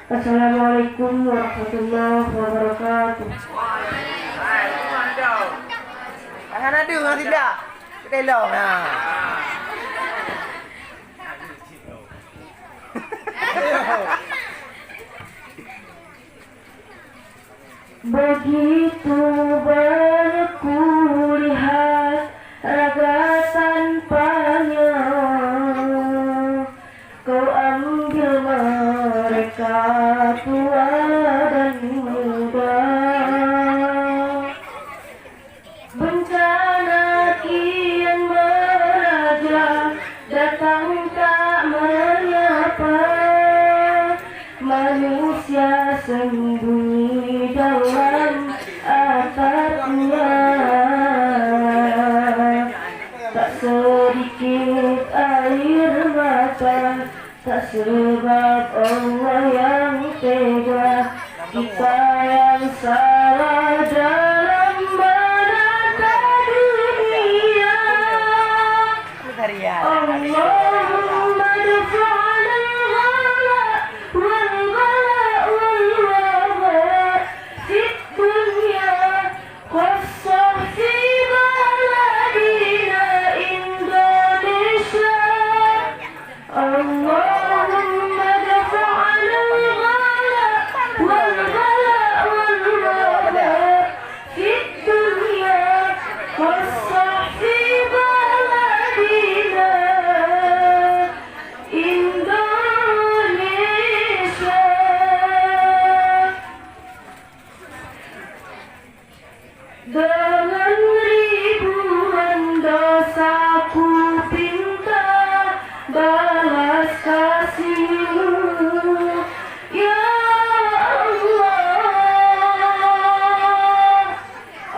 Assalamualaikum warahmatullahi wabarakatuh. Akan ada nggak tidak? Telong nah. Begitu banyak kulihat raga tanpanya, kau ambil mereka tua dan muda. Bencana kian meraja, datang tak menyapa. Manusia sembunyi dalam atapnya, tak sedikit air mata, tak sebab Allah yang tega, kita yang salah dalam menata dunia. Allahumma dafa'na al-ghala wal-ghala wal-waba fid dunya khassah fi baladina Indonesia. Allahumma dafa'na al-ghala wal-ghala wal-waba fid dunya khassah fi baladina Indonesia. Dengan ribuan dosaku pinta balas kasih-Mu, ya Allah.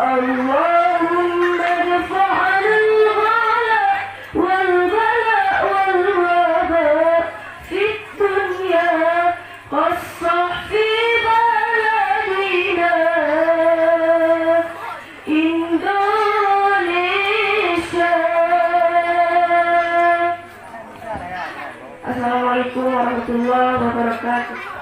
Allahumma dafa'na al-ghala wal-ghala wal-waba fid dunya khassah fi baladina Indonesia. Assalamualaikum warahmatullahi wabarakatuh.